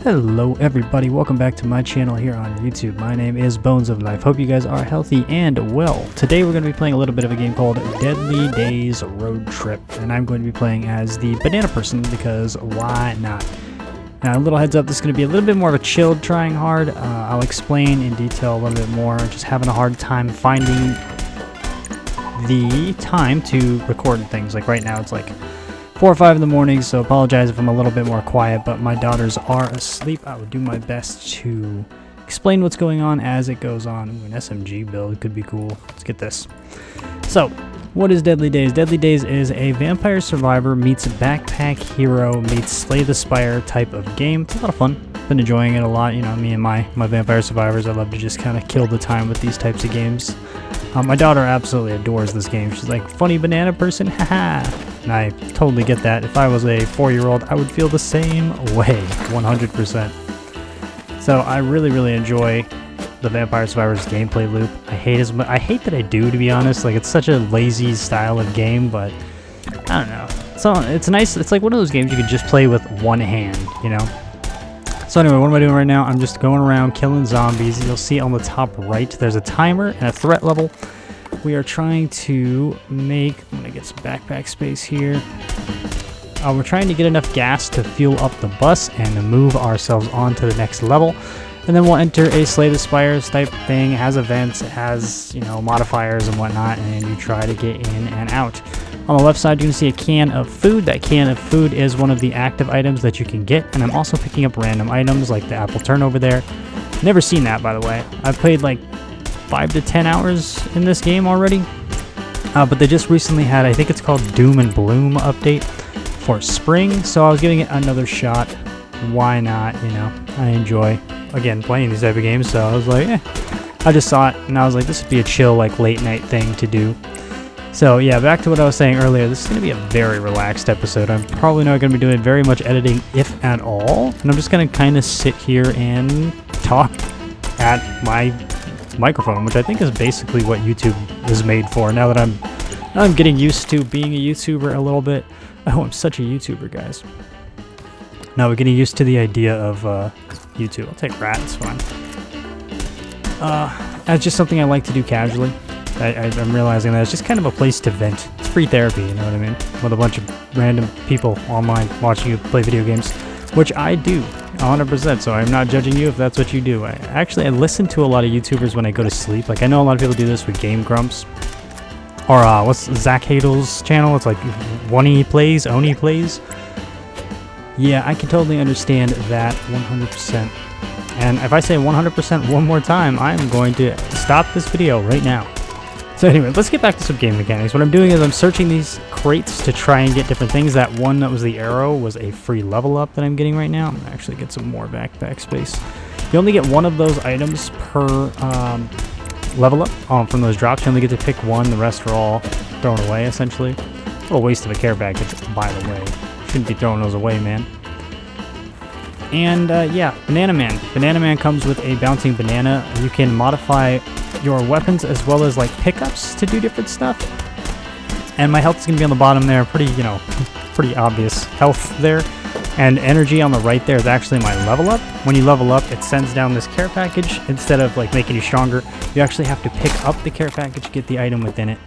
Hello everybody, welcome back to my channel here on YouTube. My name is Bones of Life. Hope you guys are healthy and well. Today we're going to be playing a little bit of a game called Deadly Days Road Trip, and I'm going to be playing as the banana person because why not? Now a little heads up, this is going to be a little bit more of a chilled trying hard. I'll explain in detail a little bit more. Just having a hard time finding the time to record things. Like right now it's like 4 or 5 in the morning, so apologize if I'm a little bit more quiet, but my daughters are asleep. I will do my best to explain what's going on as it goes on. Ooh, an SMG build could be cool. Let's get this. So, what is Deadly Days? Deadly Days is a vampire survivor meets backpack hero meets Slay the Spire type of game. It's a lot of fun. Been enjoying it a lot. You know, me and my vampire survivors, I love to just kind of kill the time with these types of games. My daughter absolutely adores this game. She's like, funny banana person, haha. And I totally get that. If I was a 4-year-old, I would feel the same way, 100%. So I really enjoy the Vampire Survivors gameplay loop. I hate that I do, to be honest. Like, it's such a lazy style of game, but I don't know. So it's nice. It's like one of those games you could just play with one hand, you know? So anyway, what am I doing right now? I'm just going around killing zombies. You'll see on the top right, there's a timer and a threat level. We are trying to make, I'm gonna get some backpack space here. We're trying to get enough gas to fuel up the bus and to move ourselves on to the next level. And then we'll enter a Slay the Spires type thing. It has events, it has, you know, modifiers and whatnot, and you try to get in and out. On the left side, you can see a can of food. That can of food is one of the active items that you can get, and I'm also picking up random items like the apple turn over there. Never seen that, by the way. I've played like 5 to 10 hours in this game already, but they just recently had, I think it's called Doom and Bloom update for spring, so I was giving it another shot. Why not? You know, I enjoy, again, playing these type of games, so I was like, I just saw it, and I was like, this would be a chill, like, late night thing to do. So yeah, back to what I was saying earlier, this is going to be a very relaxed episode. I'm probably not going to be doing very much editing, if at all, and I'm just going to kind of sit here and talk at my microphone, which I think is basically what YouTube is made for. Now that I'm getting used to being a YouTuber a little bit. Oh, I'm such a YouTuber, guys. Now we're getting used to the idea of YouTube. I'll take rat, it's fine. That's just something I like to do casually. I'm realizing that it's just kind of a place to vent. It's free therapy, you know what I mean? With a bunch of random people online watching you play video games, which I do 100%, so I'm not judging you if that's what you do. I listen to a lot of YouTubers when I go to sleep. Like, I know a lot of people do this with Game Grumps. Or, what's Zach Hadel's channel? It's like Oni Plays. Yeah, I can totally understand that 100%. And if I say 100% one more time, I'm going to stop this video right now. So anyway, let's get back to some game mechanics. What I'm doing is I'm searching these crates to try and get different things. That one that was the arrow was a free level up that I'm getting right now. I'm going to actually get some more backpack space. You only get one of those items per level up from those drops. You only get to pick one. The rest are all thrown away, essentially. A little waste of a care package, by the way. Shouldn't be throwing those away, man. And yeah, Banana Man. Banana Man comes with a bouncing banana. You can modify your weapons as well as like pickups to do different stuff. And my health is gonna be on the bottom there, pretty, you know, pretty obvious health there. And energy on the right there is actually my level up. When you level up, it sends down this care package. Instead of like making you stronger, you actually have to pick up the care package, get the item within it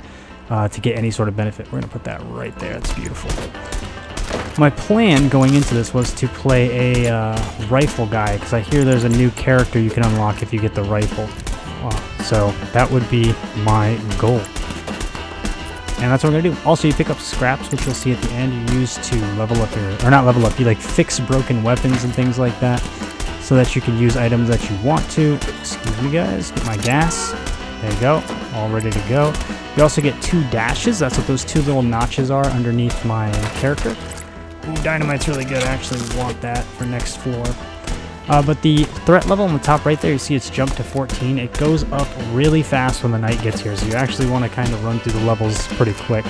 to get any sort of benefit. We're gonna put that right there. That's beautiful. My plan going into this was to play a rifle guy, because I hear there's a new character you can unlock if you get the rifle. So that would be my goal. And that's what we're going to do. Also, you pick up scraps, which you'll see at the end. You use to level up your, or not level up, you like fix broken weapons and things like that, so that you can use items that you want to. Excuse me, guys. Get my gas. There you go. All ready to go. You also get 2 dashes. That's what those 2 little notches are underneath my character. Ooh, dynamite's really good. I actually want that for next floor. But the threat level on the top right there, you see it's jumped to 14. It goes up really fast when the night gets here, so you actually want to kind of run through the levels pretty quick.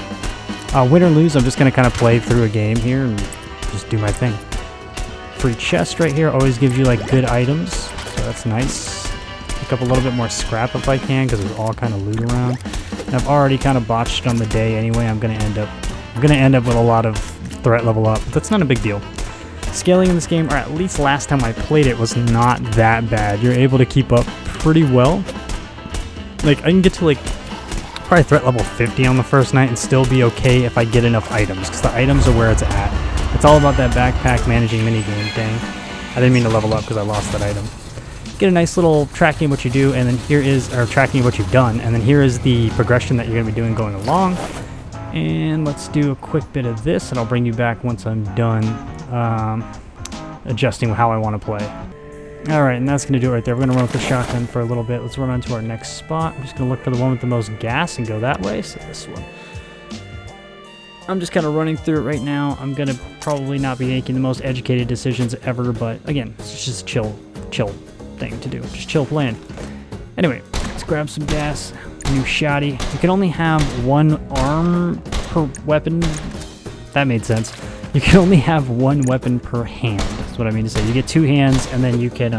Win or lose, I'm just going to kind of play through a game here and just do my thing. Free chest right here always gives you like good items, so that's nice. Pick up a little bit more scrap if I can, because there's all kind of loot around. And I've already kind of botched on the day anyway. I'm going to end up with a lot of threat level up, but that's not a big deal. Scaling in this game, or at least last time I played it, was not that bad. You're able to keep up pretty well. Like, I can get to like probably threat level 50 on the first night and still be okay if I get enough items, because the items are where it's at. It's all about that backpack managing minigame thing. I didn't mean to level up because I lost that item. Get a nice little tracking of what you do, and then here is, or tracking of what you've done, and then here is the progression that you're going to be doing going along. And let's do a quick bit of this, and I'll bring you back once I'm done adjusting how I want to play. Alright, and that's going to do it right there. We're going to run with the shotgun for a little bit. Let's run on to our next spot. I'm just going to look for the one with the most gas and go that way, so this one. I'm just kind of running through it right now. I'm going to probably not be making the most educated decisions ever, but again, it's just a chill thing to do. Just chill playing. Anyway, let's grab some gas. New shotty. You can only have one arm per weapon. That made sense. You can only have one weapon per hand. That's what I mean to say. You get 2 hands, and then you can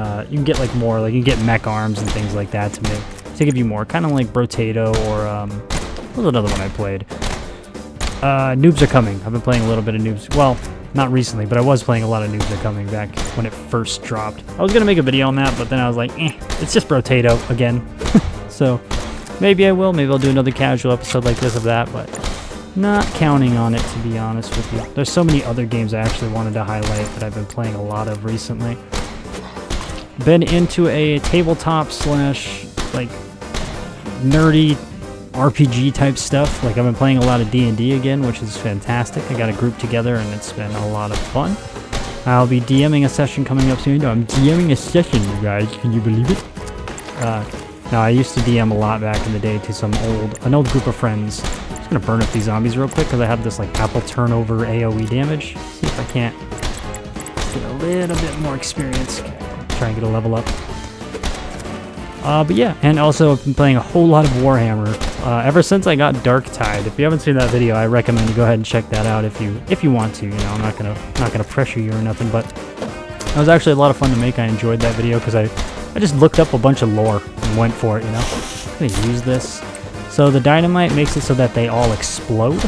get like more. Like you can get mech arms and things like that to give you more. Kind of like Brotato or what was another one I played? Noobs Are Coming. I've been playing a little bit of Noobs. Well, not recently, but I was playing a lot of Noobs Are Coming back when it first dropped. I was gonna make a video on that, but then I was like, it's just Brotato again. So maybe I will. Maybe I'll do another casual episode like this of that, but not counting on it, to be honest with you. There's so many other games I actually wanted to highlight that I've been playing a lot of recently. Been into a tabletop slash like nerdy RPG type stuff. Like I've been playing a lot of D&D again, which is fantastic. I got a group together and it's been a lot of fun. I'll be DMing a session coming up soon. No, I'm DMing a session, you guys. Can you believe it? No, I used to DM a lot back in the day to an old group of friends. I'm just gonna burn up these zombies real quick because I have this like apple turnover AoE damage. See if I can't get a little bit more experience. Try and get a level up. But yeah, and also I've been playing a whole lot of Warhammer ever since I got Dark Tide. If you haven't seen that video, I recommend you go ahead and check that out if you want to. You know, I'm not gonna pressure you or nothing, but it was actually a lot of fun to make. I enjoyed that video because I just looked up a bunch of lore and went for it. You know, I'm gonna use this. So the dynamite makes it so that they all explode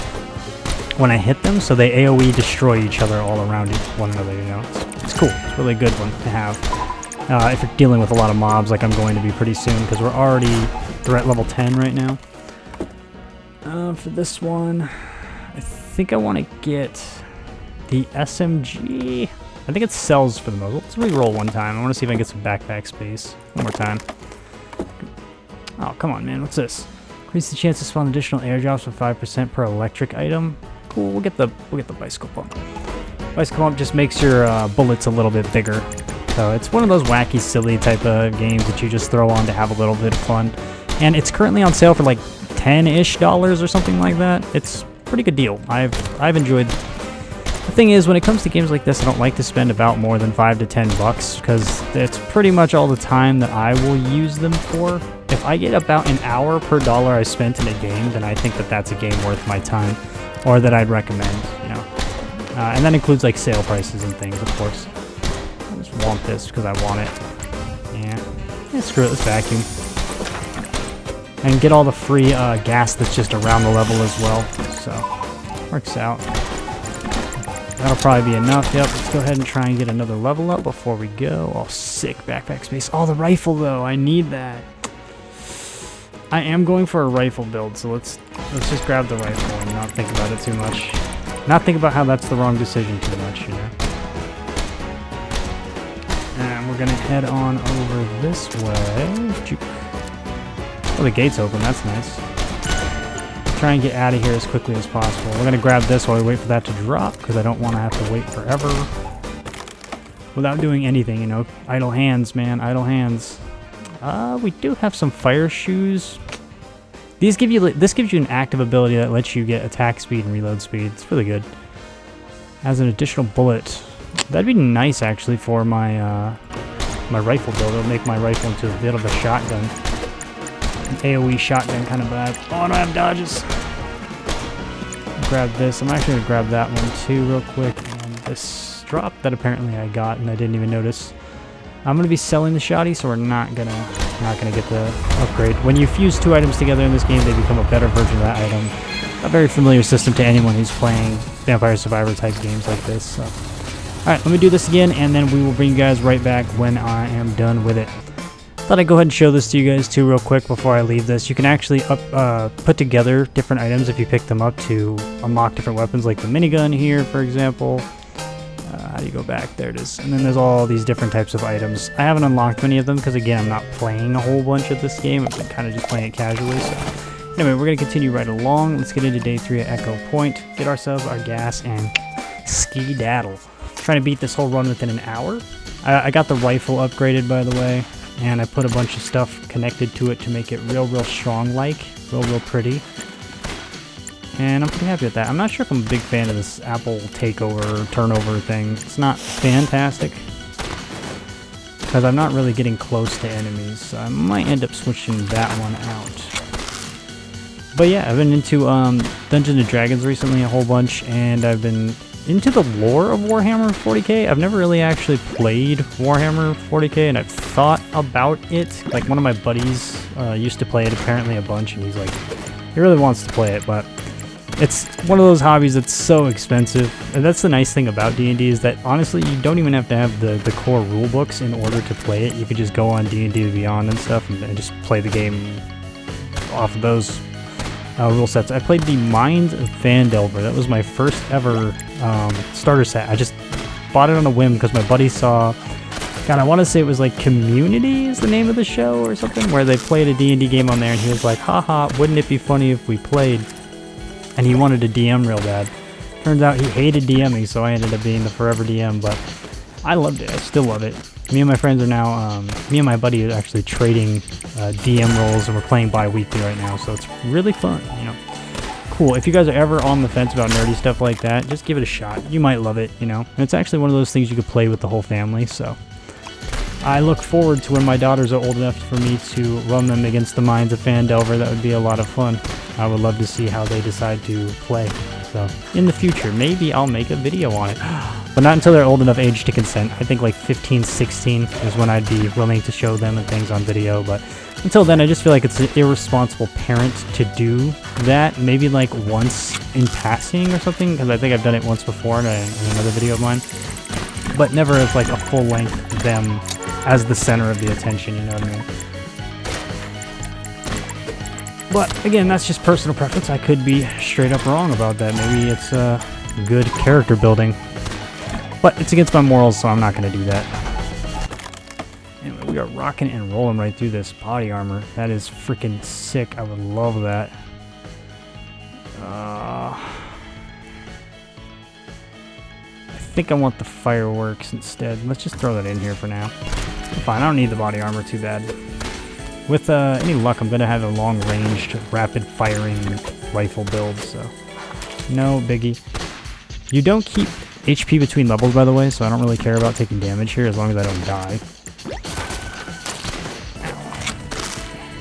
when I hit them, so they AoE destroy each other all around one another. You know, it's cool. It's a really good one to have. If you're dealing with a lot of mobs like I'm going to be pretty soon, because we're already threat level 10 right now. For this one, I think I want to get the SMG. I think it sells for the most. Let's re-roll one time. I want to see if I can get some backpack space. One more time. Oh, come on, man. What's this? Increase the chance to spawn additional airdrops for 5% per electric item. Cool. We'll get the bicycle pump. Bicycle pump just makes your bullets a little bit bigger. So it's one of those wacky, silly type of games that you just throw on to have a little bit of fun. And it's currently on sale for like $10-ish or something like that. It's a pretty good deal. I've enjoyed. The thing is, when it comes to games like this, I don't like to spend about more than $5 to $10 because it's pretty much all the time that I will use them for. If I get about an hour per dollar I spent in a game, then I think that that's a game worth my time, or that I'd recommend. You know, and that includes like sale prices and things, of course. I just want this because I want it. Yeah, screw it, let's vacuum. And get all the free gas that's just around the level as well. So, works out. That'll probably be enough. Yep, let's go ahead and try and get another level up before we go. Oh, sick backpack space. Oh, the rifle though, I need that. I am going for a rifle build, so let's just grab the rifle and not think about it too much. Not think about how that's the wrong decision too much, you know. And we're gonna head on over this way. Oh, the gate's open, that's nice. Try and get out of here as quickly as possible. We're gonna grab this while we wait for that to drop, because I don't want to have to wait forever without doing anything, you know. Idle hands, man, idle hands. We do have some fire shoes. This gives you an active ability that lets you get attack speed and reload speed. It's really good. As an additional bullet. That'd be nice, actually, for my my rifle build. It'll make my rifle into a bit of a shotgun. An AoE shotgun kind of vibe. Oh, I don't have dodges. Grab this. I'm actually going to grab that one, too, real quick. And this drop that apparently I got and I didn't even notice. I'm going to be selling the shoddy, so we're not gonna get the upgrade. When you fuse 2 items together in this game, they become a better version of that item. A very familiar system to anyone who's playing Vampire Survivor type games like this. So Alright, let me do this again, and then we will bring you guys right back when I am done with it. Thought I'd go ahead and show this to you guys too real quick before I leave this. You can actually put together different items if you pick them up to unlock different weapons, like the minigun here, for example. How do you go back? There it is. And then there's all these different types of items. I haven't unlocked many of them because, again, I'm not playing a whole bunch of this game. I've been kind of just playing it casually. So anyway, we're going to continue right along. Let's get into day 3 at Echo Point, get ourselves our gas, and ski-daddle. Trying to beat this whole run within an hour. I got the rifle upgraded, by the way, and I put a bunch of stuff connected to it to make it real strong-like, real pretty. And I'm pretty happy with that. I'm not sure if I'm a big fan of this apple takeover, turnover thing. It's not fantastic, because I'm not really getting close to enemies, so I might end up switching that one out. But yeah, I've been into Dungeons & Dragons recently a whole bunch, and I've been into the lore of Warhammer 40k. I've never really actually played Warhammer 40k, and I've thought about it. Like, one of my buddies used to play it apparently a bunch, and he's like, he really wants to play it, but it's one of those hobbies that's so expensive. And that's the nice thing about D&D, is that honestly you don't even have to have the core rule books in order to play it. You could just go on D&D Beyond and stuff and just play the game off of those rule sets. I played the Mind of Phandelver. That was my first ever starter set. I just bought it on a whim because my buddy saw, God, I want to say it was like Community is the name of the show or something, where they played a D&D game on there, and he was like, haha, wouldn't it be funny if we played? And he wanted to DM real bad. Turns out he hated DMing, so I ended up being the forever DM, but I loved it. I still love it. Me and my friends are now, me and my buddy are actually trading DM roles, and we're playing bi-weekly right now, so it's really fun, you know. Cool. If you guys are ever on the fence about nerdy stuff like that, just give it a shot. You might love it, you know. And it's actually one of those things you could play with the whole family, so I look forward to when my daughters are old enough for me to run them against the Minds of Phandelver. That would be a lot of fun. I would love to see how they decide to play. So, in the future, maybe I'll make a video on it. But not until they're old enough age to consent. I think like 15, 16 is when I'd be willing to show them and things on video. But until then, I just feel like it's an irresponsible parent to do that. Maybe like once in passing or something, because I think I've done it once before in another video of mine. But never as like a full-length them as the center of the attention, you know what I mean? But again, that's just personal preference. I could be straight up wrong about that. Maybe it's good character building. But it's against my morals, so I'm not going to do that. Anyway, we are rocking and rolling right through this body armor. That is freaking sick. I would love that. I think I want the fireworks instead. Let's just throw that in here for now. Fine, I don't need the body armor too bad. With any luck, I'm going to have a long-ranged, rapid-firing rifle build, so no biggie. You don't keep HP between levels, by the way, so I don't really care about taking damage here as long as I don't die.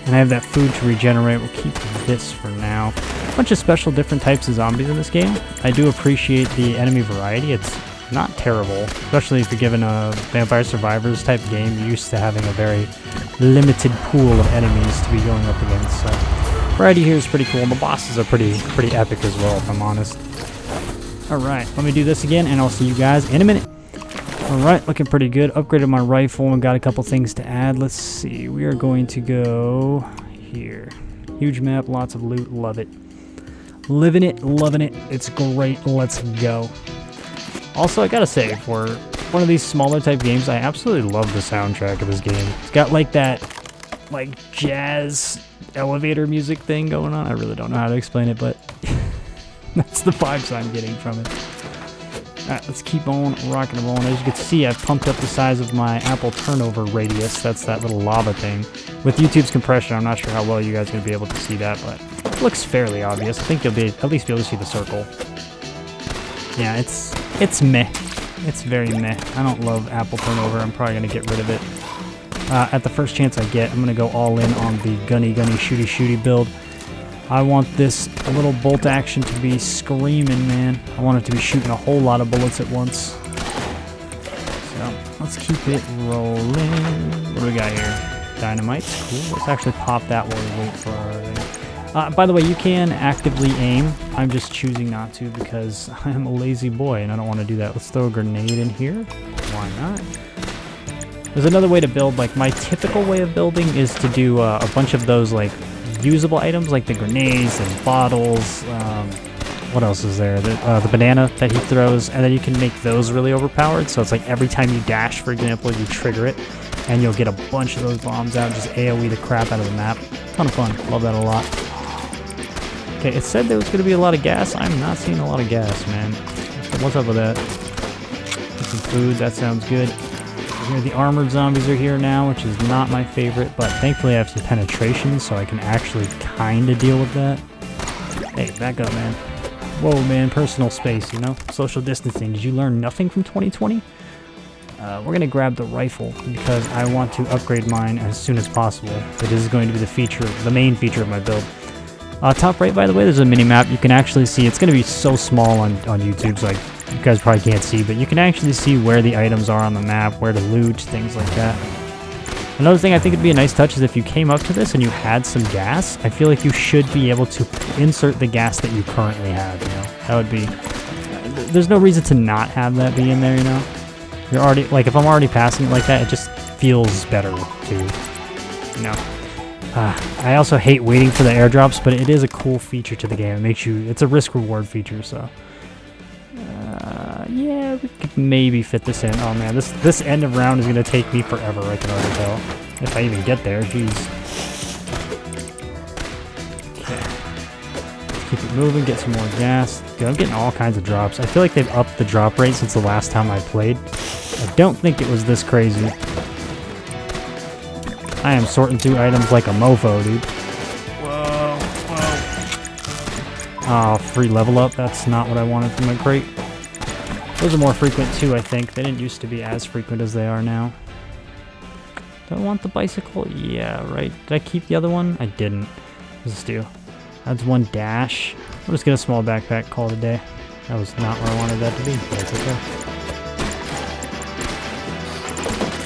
And I have that food to regenerate. We'll keep this for now. A bunch of special different types of zombies in this game. I do appreciate the enemy variety. It's not terrible, especially if you're given a Vampire Survivors type game. You're used to having a very limited pool of enemies to be going up against. So variety here is pretty cool, and the bosses are pretty epic as well, if I'm honest. Alright, let me do this again, and I'll see you guys in a minute. Alright, looking pretty good. Upgraded my rifle and got a couple things to add. Let's see, we are going to go here. Huge map, lots of loot, love it. Living it, loving it, it's great, let's go. Also, I gotta say, for one of these smaller type games, I absolutely love the soundtrack of this game. It's got like that, like, jazz elevator music thing going on. I really don't know how to explain it, but that's the vibes I'm getting from it. Alright, let's keep on rocking and rolling. As you can see, I've pumped up the size of my apple turnover radius. That's that little lava thing. With YouTube's compression, I'm not sure how well you guys are going to be able to see that, but it looks fairly obvious. I think you'll be at least be able to see the circle. Yeah, it's meh. It's very meh. I don't love apple turnover. I'm probably going to get rid of it. At the first chance I get, I'm going to go all in on the gunny, shooty build. I want this little bolt action to be screaming, man. I want it to be shooting a whole lot of bullets at once. So, let's keep it rolling. What do we got here? Dynamite. Cool. Let's actually pop that while we wait for our thing. By the way, you can actively aim. I'm just choosing not to because I'm a lazy boy and I don't want to do that. Let's throw a grenade in here. Why not? There's another way to build. Like, my typical way of building is to do a bunch of those, like, usable items, like the grenades and bottles. What else is there? The banana that he throws, and then you can make those really overpowered. So it's like every time you dash, for example, you trigger it, and you'll get a bunch of those bombs out and just AoE the crap out of the map. Ton of fun. Love that a lot. Okay, it said there was going to be a lot of gas. I'm not seeing a lot of gas, man. What's up with that? Get some food. That sounds good. Here, the armored zombies are here now, which is not my favorite, but thankfully I have some penetration, so I can actually kind of deal with that. Hey, back up, man. Whoa, man, personal space, you know? Social distancing. Did you learn nothing from 2020? We're going to grab the rifle because I want to upgrade mine as soon as possible. So this is going to be the main feature of my build. Top right, by the way, there's a mini-map. You can actually see, it's going to be so small on YouTube, so you guys probably can't see, but you can actually see where the items are on the map, where to loot, things like that. Another thing I think would be a nice touch is if you came up to this and you had some gas, I feel like you should be able to insert the gas that you currently have, you know? That would be... There's no reason to not have that be in there, you know? You're already... Like, if I'm already passing it like that, it just feels better to, you know? I also hate waiting for the airdrops, but it is a cool feature to the game. It makes you... It's a risk-reward feature, so... yeah, we could maybe fit this in. Oh man, this end of round is going to take me forever, I can already tell. If I even get there, jeez. Okay. Let's keep it moving, get some more gas. Dude, I'm getting all kinds of drops. I feel like they've upped the drop rate since the last time I played. I don't think it was this crazy. I am sorting through items like a mofo, dude. Whoa, whoa. Oh, free level up. That's not what I wanted from my crate. Those are more frequent too, I think. They didn't used to be as frequent as they are now. Do I want the bicycle? Yeah, right. Did I keep the other one? I didn't. What does this do? That's one dash. I'll just get a small backpack, call it a day. That was not where I wanted that to be, but it's okay.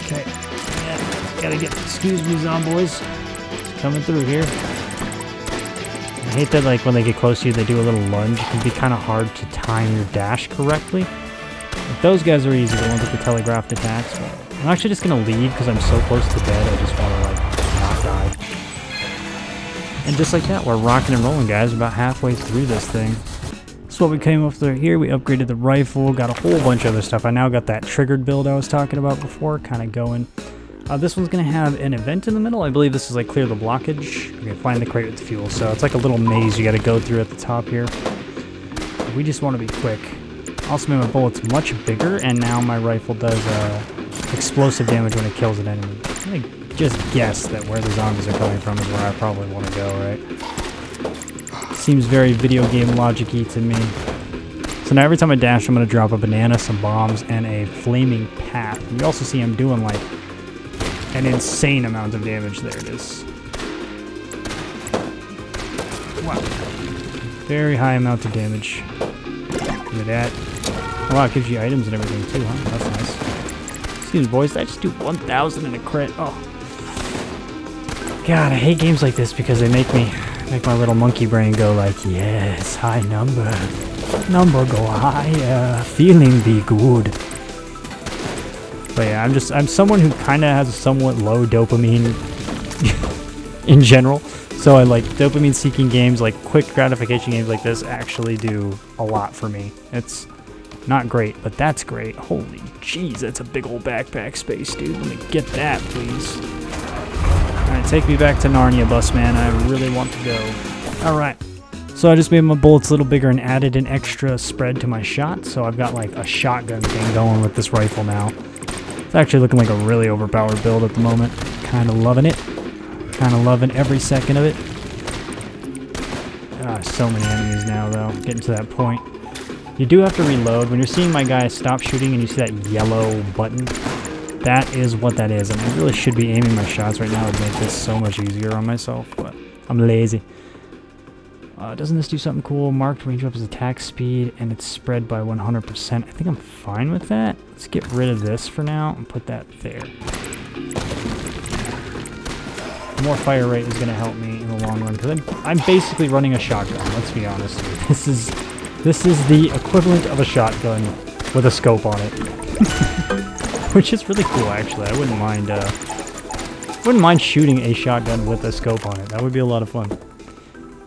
Okay. Yeah, gotta get, excuse me, zomboys. Coming through here. I hate that, like, when they get close to you, they do a little lunge. It can be kind of hard to time your dash correctly. Like, those guys are easy, the ones with the telegraphed attacks. But I'm actually just gonna leave because I'm so close to dead. I just want to, like, not die. And just like that, we're rocking and rolling, guys. We're about halfway through this thing. So what we came up through here, we upgraded the rifle, got a whole bunch of other stuff. I now got that triggered build I was talking about before, kind of going. This one's going to have an event in the middle. I believe this is like clear the blockage. Okay, find the crate with the fuel. So it's like a little maze you got to go through at the top here. We just want to be quick. Also made my bullets much bigger, and now my rifle does explosive damage when it kills an enemy. I just guess that where the zombies are coming from is where I probably want to go, right? Seems very video game logic-y to me. So now every time I dash, I'm going to drop a banana, some bombs, and a flaming path. You also see I'm doing like an insane amount of damage. There it is. Wow. Very high amount of damage. Look at that. Oh, wow, it gives you items and everything too, huh? That's nice. Excuse me, boys. Did I just do 1,000 in a crit? Oh. God, I hate games like this because they make my little monkey brain go like, yes, high number. Number go higher. Feeling be good. But yeah, I'm someone who kind of has a somewhat low dopamine in general. So I like dopamine seeking games, like quick gratification games like this actually do a lot for me. It's not great, but that's great. Holy jeez, that's a big old backpack space, dude. Let me get that, please. Alright, take me back to Narnia, bus man. I really want to go. Alright. So I just made my bullets a little bigger and added an extra spread to my shot. So I've got like a shotgun thing going with this rifle now. It's actually looking like a really overpowered build at the moment. Kind of loving it. Kind of loving every second of it. So many enemies now, though. Getting to that point. You do have to reload. When you're seeing my guy stop shooting and you see that yellow button, that is what that is. And I really should be aiming my shots right now to make this so much easier on myself, but I'm lazy. Doesn't this do something cool? Marked range up his attack speed, and it's spread by 100%. I think I'm fine with that. Let's get rid of this for now and put that there. More fire rate is going to help me in the in the long run, because I'm basically running a shotgun, let's be honest. This is the equivalent of a shotgun with a scope on it. Which is really cool, actually. I wouldn't mind shooting a shotgun with a scope on it. That would be a lot of fun.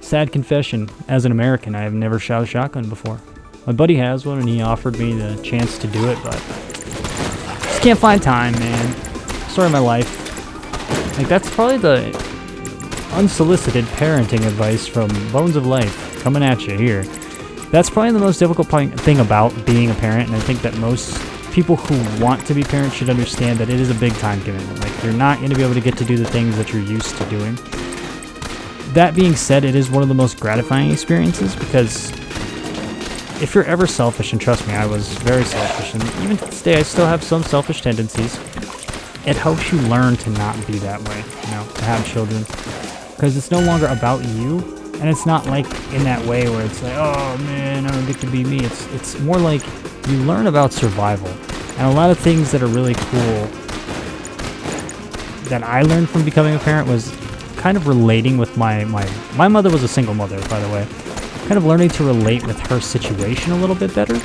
Sad confession, as an American, I have never shot a shotgun before. My buddy has one, and he offered me the chance to do it, but just can't find time, man. Story of my life. Like, that's probably the unsolicited parenting advice from Bones of Life coming at you here. That's probably the most difficult thing about being a parent, and I think that most people who want to be parents should understand that it is a big time commitment. Like, you're not going to be able to get to do the things that you're used to doing. That being said, it is one of the most gratifying experiences, because if you're ever selfish, and trust me, I was very selfish, and even to this day I still have some selfish tendencies, it helps you learn to not be that way, you know, to have children. Because it's no longer about you, and it's not like in that way where it's like, oh man, I don't get to be me. It's more like you learn about survival. And a lot of things that are really cool that I learned from becoming a parent was kind of relating with my mother was a single mother, by the way. Kind of learning to relate with her situation a little bit better.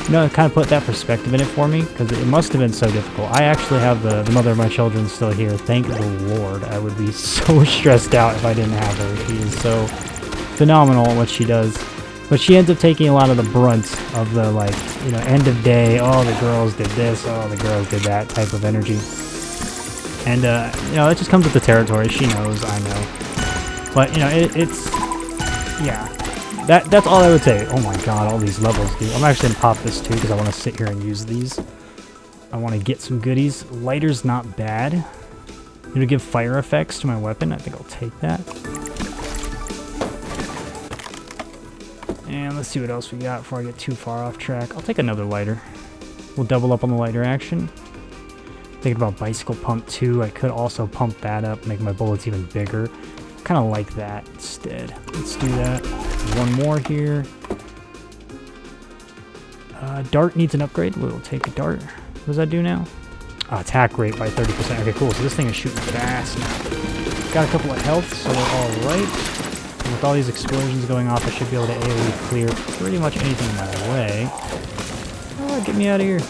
You know, it kind of put that perspective in it for me, because it must have been so difficult. I actually have the mother of my children still here. Thank the Lord. I would be so stressed out if I didn't have her. She is so phenomenal at what she does. But she ends up taking a lot of the brunt of the, like, you know, end of day, oh, the girls did this, oh, the girls did that type of energy. And, you know, it just comes with the territory. She knows, I know. But, you know, it's yeah. That's all I would say. Oh my god, all these levels, dude. I'm actually going to pop this too, because I want to sit here and use these. I want to get some goodies. Lighter's not bad. It'll give fire effects to my weapon. I think I'll take that. And let's see what else we got before I get too far off track. I'll take another lighter. We'll double up on the lighter action. Thinking about bicycle pump too. I could also pump that up, make my bullets even bigger. Kind of like that instead. Let's do that. One more here. Dart needs an upgrade. We'll take a dart. What does that do now? Attack rate by 30%. Okay, cool. So this thing is shooting fast now. Got a couple of health, so we're all right. And with all these explosions going off, I should be able to AoE clear pretty much anything in my way. Oh, get me out of here.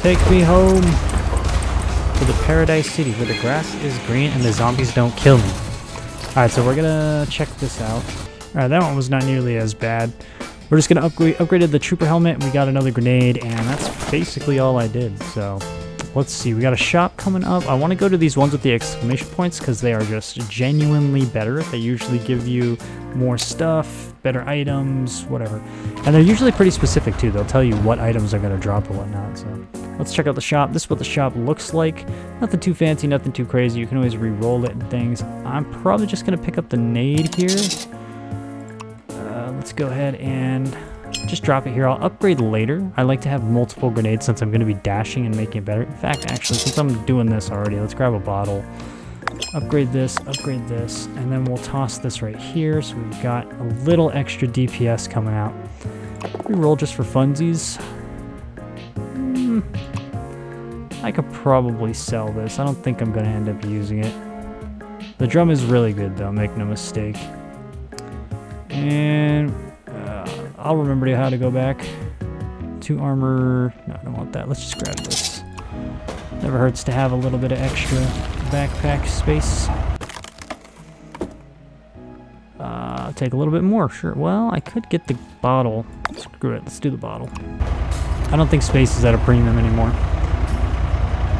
Take me home to the Paradise City, where the grass is green and the zombies don't kill me. Alright, so we're gonna check this out. Alright, that one was not nearly as bad. We're just gonna upgraded the trooper helmet, we got another grenade, and that's basically all I did. So, let's see, we got a shop coming up. I want to go to these ones with the exclamation points, because they are just genuinely better. They usually give you more stuff, better items, whatever. And they're usually pretty specific too. They'll tell you what items are gonna drop or whatnot, so... Let's check out the shop. This is what the shop looks like. Nothing too fancy, nothing too crazy. You can always re-roll it and things. I'm probably just going to pick up the nade here. Let's go ahead and just drop it here. I'll upgrade later. I like to have multiple grenades since I'm going to be dashing and making it better. In fact, actually, since I'm doing this already, let's grab a bottle. Upgrade this, and then we'll toss this right here. So we've got a little extra DPS coming out. Re-roll just for funsies. I could probably sell this. I don't think I'm going to end up using it. The drum is really good, though. Make no mistake. And I'll remember how to go back. 2 armor. No, I don't want that. Let's just grab this. Never hurts to have a little bit of extra backpack space. I'll take a little bit more. Sure. Well, I could get the bottle. Screw it. Let's do the bottle. I don't think space is at a premium anymore.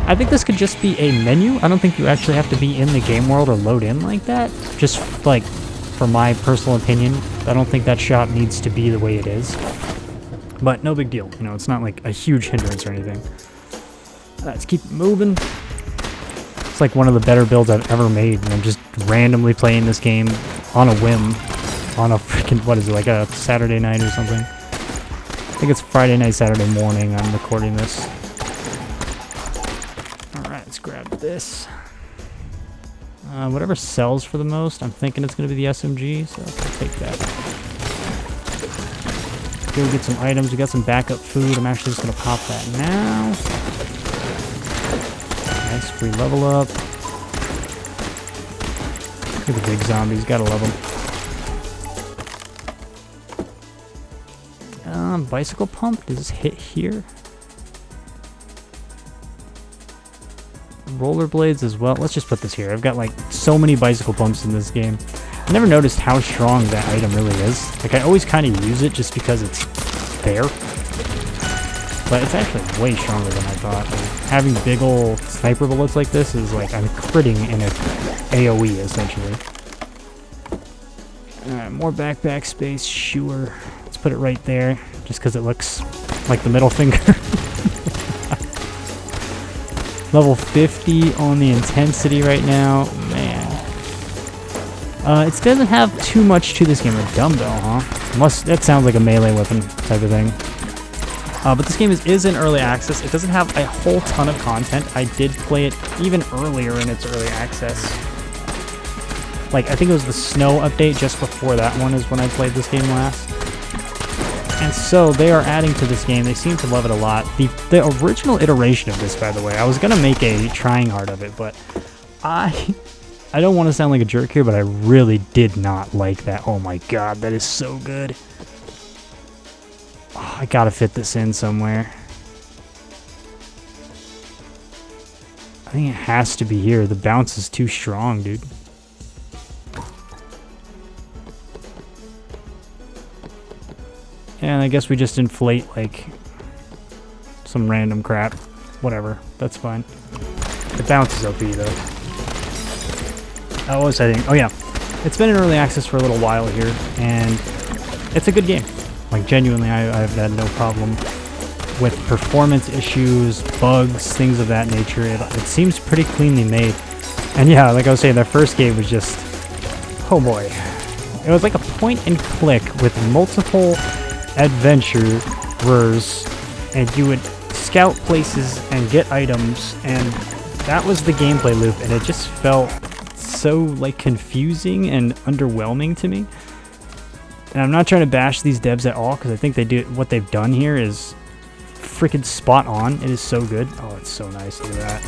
I think this could just be a menu. I don't think you actually have to be in the game world or load in like that. Just like, for my personal opinion, I don't think that shop needs to be the way it is. But no big deal. You know, it's not like a huge hindrance or anything. Let's keep moving. It's like one of the better builds I've ever made. And I'm just randomly playing this game on a whim. On a freaking, what is it, like a Saturday night or something? I think it's Friday night, Saturday morning I'm recording this. Alright, let's grab this. Whatever sells for the most, I'm thinking it's going to be the SMG, so I'll take that. Go get some items. We got some backup food. I'm actually just going to pop that now. Nice free level up. Look at the big zombies, gotta love them. Bicycle pump, does this hit here? Rollerblades as well. Let's just put this here. I've got like so many bicycle pumps in this game. I never noticed how strong that item really is. Like I always kind of use it just because it's there. But it's actually way stronger than I thought. Like, having big ol' sniper bullets like this is like I'm critting in an AoE essentially. Alright, more backpack space, sure. Let's put it right there, just because it looks like the middle finger. Level 50 on the intensity right now. Man. It doesn't have too much to this game. A dumbbell, huh? That sounds like a melee weapon type of thing. But this game is in early access. It doesn't have a whole ton of content. I did play it even earlier in its early access. Like, I think it was the snow update just before that one is when I played this game last. And so they are adding to this game. They seem to love it a lot. The original iteration of this, by the way, I was gonna make a trying hard of it, but I don't want to sound like a jerk here, but I really did not like that. Oh my god, that is so good. Oh, I gotta fit this in somewhere. I think it has to be here. The bounce is too strong, dude. And I guess we just inflate, like, some random crap. Whatever. That's fine. The bounce is OP, though. What was I saying? Oh, yeah. It's been in early access for a little while here, and it's a good game. Like, genuinely, I've had no problem with performance issues, bugs, things of that nature. It seems pretty cleanly made. And yeah, like I was saying, their first game was just... oh boy. It was like a point and click with multiple adventurers, and you would scout places and get items, and that was the gameplay loop, and it just felt so like confusing and underwhelming to me. And I'm not trying to bash these devs at all, because I think what they've done here is freaking spot on. It is so good. Oh, it's so nice. Look at that.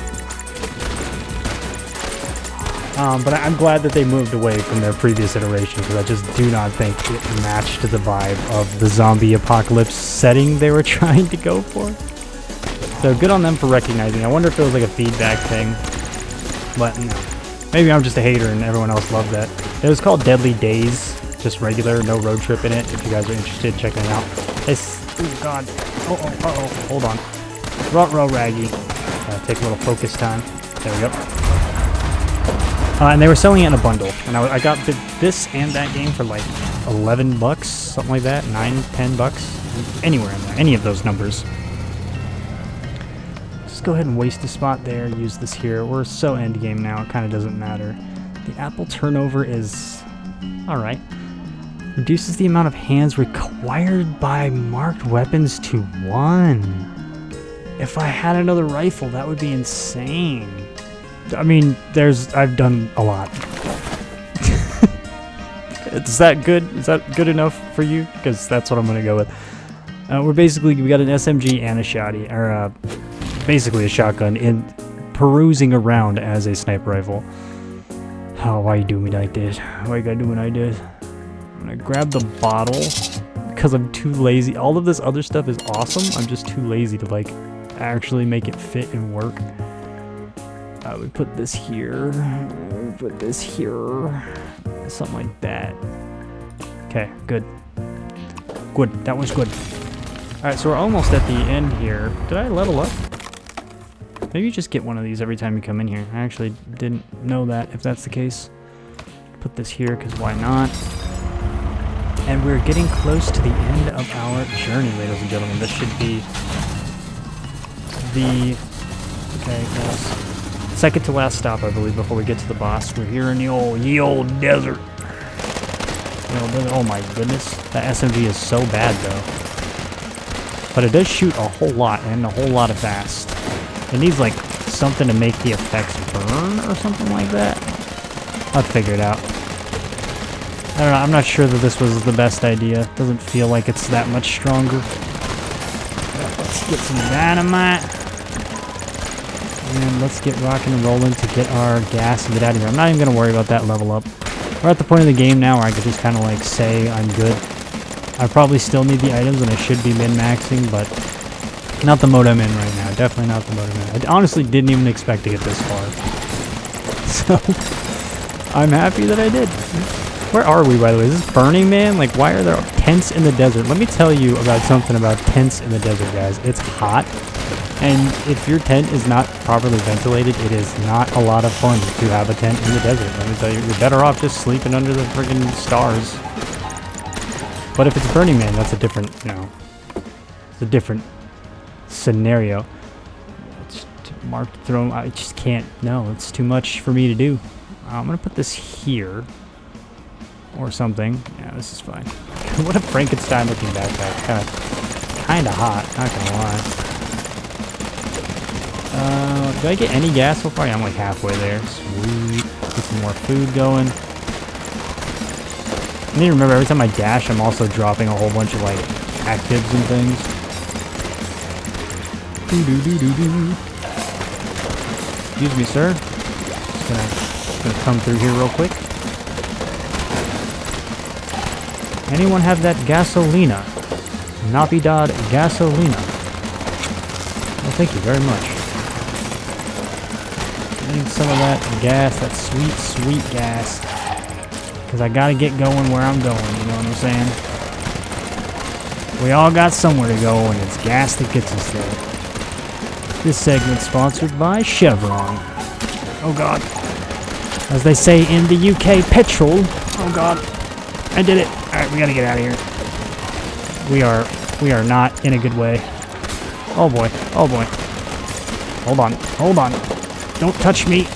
But I'm glad that they moved away from their previous iteration, because I just do not think it matched the vibe of the zombie apocalypse setting they were trying to go for. So good on them for recognizing. I wonder if it was like a feedback thing. But no. Maybe I'm just a hater and everyone else loved that. It was called Deadly Days. Just regular, no road trip in it. If you guys are interested, checking it out. It's... oh god. Uh-oh. Hold on. Row raggy. Take a little focus time. There we go. And they were selling it in a bundle, and I got this and that game for like $11, something like that, $9-10, anywhere in there, any of those numbers. Just go ahead and waste a spot there, use this here. We're so end game now, it kind of doesn't matter. The apple turnover is alright. Reduces the amount of hands required by marked weapons to 1. If I had another rifle, that would be insane. I mean, I've done a lot. Is that good? Is that good enough for you? Because that's what I'm going to go with. We got an SMG and a shotty, or basically a shotgun, perusing around as a sniper rifle. Oh, why you do me like this? Why you gotta do me like this? I'm going to grab the bottle, because I'm too lazy. All of this other stuff is awesome. I'm just too lazy to, like, actually make it fit and work. We put this here, put this here, something like that. Okay, good. Good, that was good. Alright, so we're almost at the end here. Did I level up? Maybe you just get one of these every time you come in here. I actually didn't know that, if that's the case. Put this here, because why not? And we're getting close to the end of our journey, ladies and gentlemen. This should be the... okay, guys. Second to last stop, I believe, before we get to the boss. We're here in the old desert. Oh my goodness. That SMG is so bad, though. But it does shoot a whole lot, and a whole lot of fast. It needs, like, something to make the effects burn or something like that. I'll figure it out. I don't know, I'm not sure that this was the best idea. Doesn't feel like it's that much stronger. Let's get some dynamite. And let's get rocking and rolling to get our gas and get out of here. I'm not even going to worry about that level up. We're at the point of the game now where I could just kind of like say I'm good. I probably still need the items and I should be min-maxing, but not the mode I'm in right now. Definitely not the mode I'm in. I honestly didn't even expect to get this far. So, I'm happy that I did. Where are we, by the way? Is this Burning Man? Like, why are there tents in the desert? Let me tell you about something about tents in the desert, guys. It's hot, and if your tent is not properly ventilated, it is not a lot of fun to have a tent in the desert. Let me tell you, you're better off just sleeping under the friggin' stars. But if it's Burning Man, that's a different, it's a different scenario. It's marked throne. I just can't. No, it's too much for me to do. I'm gonna put this here. Or something. Yeah, this is fine. What a Frankenstein looking backpack. Kinda hot, not gonna lie. Do I get any gas so far? Yeah, I'm like halfway there. Sweet. Get some more food going. I need to remember every time I dash, I'm also dropping a whole bunch of like actives and things. Excuse me, sir. Just gonna come through here real quick. Anyone have that gasolina? Navidad gasolina. Well, thank you very much. I need some of that gas, that sweet, sweet gas. Because I gotta get going where I'm going, you know what I'm saying? We all got somewhere to go, and it's gas that gets us there. This segment's sponsored by Chevron. Oh god. As they say in the UK, petrol. Oh god. I did it. Alright, we gotta get out of here. We are not in a good way. Oh boy. Oh boy. Hold on. Hold on. Don't touch me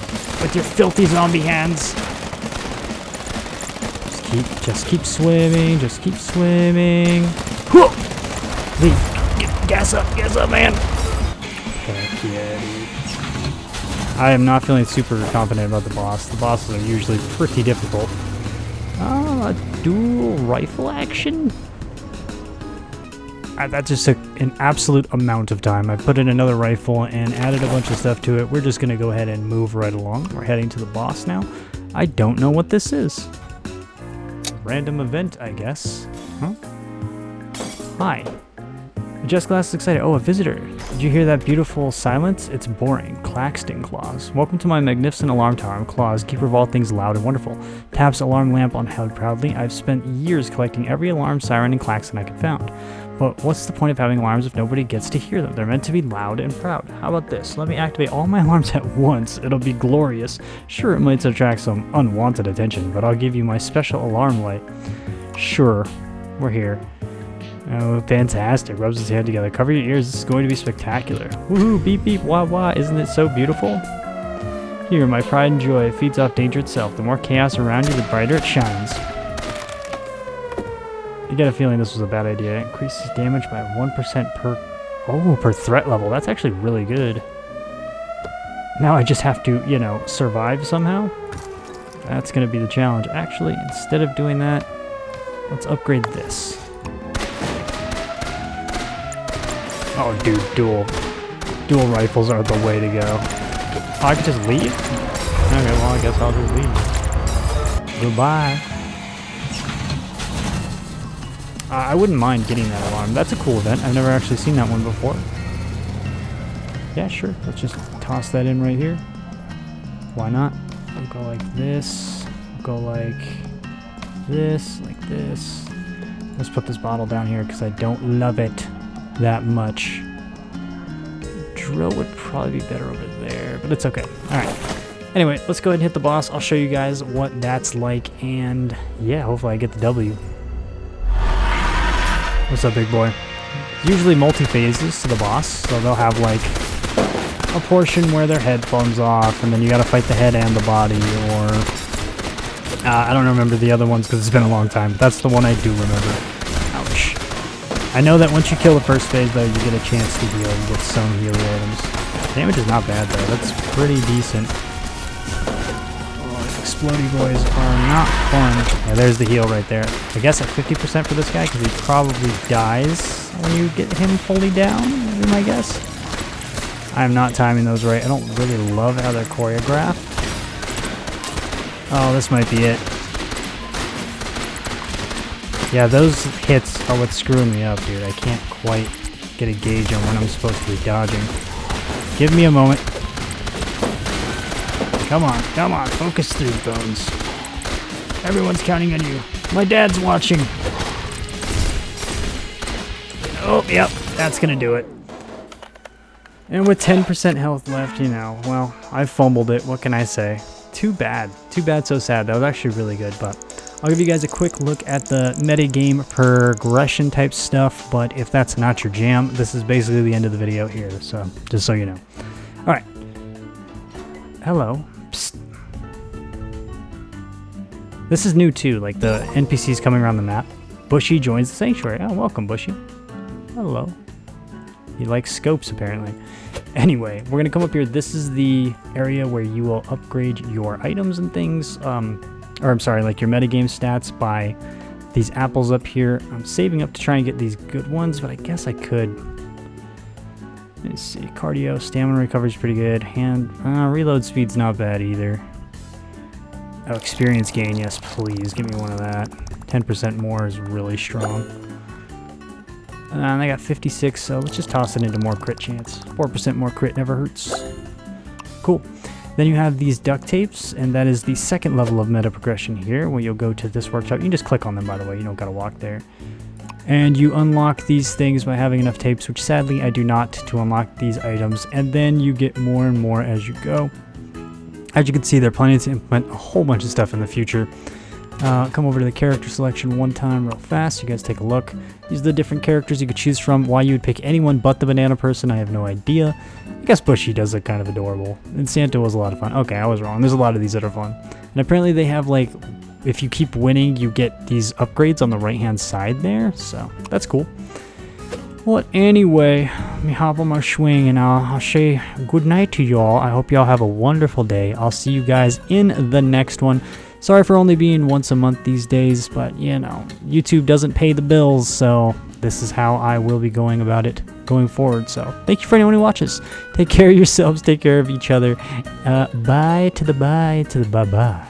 with your filthy zombie hands. Just keep swimming. Just keep swimming. Whoa! Gas up, man. Heck yeah, dude. I am not feeling super confident about the boss. The bosses are usually pretty difficult. Dual rifle action? That just took an absolute amount of time. I put in another rifle and added a bunch of stuff to it. We're just going to go ahead and move right along. We're heading to the boss now. I don't know what this is. Random event, I guess. Huh? Hi. Just Glass is excited. Oh, a visitor. Did you hear that beautiful silence? It's boring. Claxton Claus. Welcome to my magnificent alarm tower. I'm Claus, keeper of all things loud and wonderful. Taps alarm lamp on held proudly. I've spent years collecting every alarm, siren, and klaxon I could found. But what's the point of having alarms if nobody gets to hear them? They're meant to be loud and proud. How about this? Let me activate all my alarms at once. It'll be glorious. Sure, it might attract some unwanted attention, but I'll give you my special alarm light. Sure. We're here. Oh, fantastic. Rubs his head together. Cover your ears. This is going to be spectacular. Woohoo, beep, beep, wah, wah. Isn't it so beautiful? Here, my pride and joy. It feeds off danger itself. The more chaos around you, the brighter it shines. I get a feeling this was a bad idea. It increases damage by 1% per threat level. That's actually really good. Now I just have to, survive somehow. That's going to be the challenge. Actually, instead of doing that, let's upgrade this. Oh, dude, dual rifles are the way to go. Oh, I could just leave? Okay, well, I guess I'll just leave. Goodbye. I wouldn't mind getting that alarm. That's a cool event. I've never actually seen that one before. Yeah, sure. Let's just toss that in right here. Why not? We'll go like this. We'll go like this, like this. Let's put this bottle down here because I don't love it that much. Drill would probably be better over there, but it's okay. Alright. Anyway, let's go ahead and hit the boss. I'll show you guys what that's like, and yeah, hopefully I get the W. What's up, big boy? Usually multi-phases to the boss, so they'll have like a portion where their head falls off, and then you gotta fight the head and the body, or I don't remember the other ones because it's been a long time, but that's the one I do remember. Ouch. I know that once you kill the first phase, though, you get a chance to heal and get some healing items. Damage is not bad, though. That's pretty decent. Oh, explodey boys are not fun. Yeah, there's the heal right there. I guess at 50% for this guy, because he probably dies when you get him fully down, would be my guess. I am not timing those right. I don't really love how they're choreographed. Oh, this might be it. Yeah, those hits are what's screwing me up, dude. I can't quite get a gauge on when I'm supposed to be dodging. Give me a moment. Come on, focus through, Bones. Everyone's counting on you. My dad's watching. Oh, yep, that's gonna do it. And with 10% health left, you know, well, I fumbled it. What can I say? Too bad, so sad. That was actually really good, but I'll give you guys a quick look at the metagame progression type stuff, but if that's not your jam, this is basically the end of the video here, so just so you know. Alright. Hello. Psst. This is new too, like the NPCs coming around the map. Bushy joins the sanctuary. Oh, welcome, Bushy. Hello. He likes scopes, apparently. Anyway, we're going to come up here. This is the area where you will upgrade your items and things, or I'm sorry, like your metagame stats by these apples up here. I'm saving up to try and get these good ones, but I guess I could. Let's see, cardio, stamina recovery is pretty good. Reload speed's not bad either. Oh, experience gain, yes, please, give me one of that. 10% more is really strong. And I got 56, so let's just toss it into more crit chance. 4% more crit never hurts. Cool. Then you have these duct tapes, and that is the second level of meta progression here, where you'll go to this workshop. You can just click on them, by the way. You don't gotta walk there. And you unlock these things by having enough tapes, which sadly I do not, to unlock these items. And then you get more and more as you go. As you can see, they're planning to implement a whole bunch of stuff in the future. Come over to the character selection one time real fast. You guys take a look. These are the different characters you could choose from. Why you would pick anyone but the banana person, I have no idea. I guess Bushy does look kind of adorable. And Santa was a lot of fun. Okay, I was wrong. There's a lot of these that are fun. And apparently they have, like, if you keep winning, you get these upgrades on the right-hand side there. So, that's cool. Well, anyway, let me hop on my swing and I'll say good night to y'all. I hope y'all have a wonderful day. I'll see you guys in the next one. Sorry for only being once a month these days, but, you know, YouTube doesn't pay the bills, so this is how I will be going about it going forward. So thank you for anyone who watches. Take care of yourselves. Take care of each other. Bye to the bye.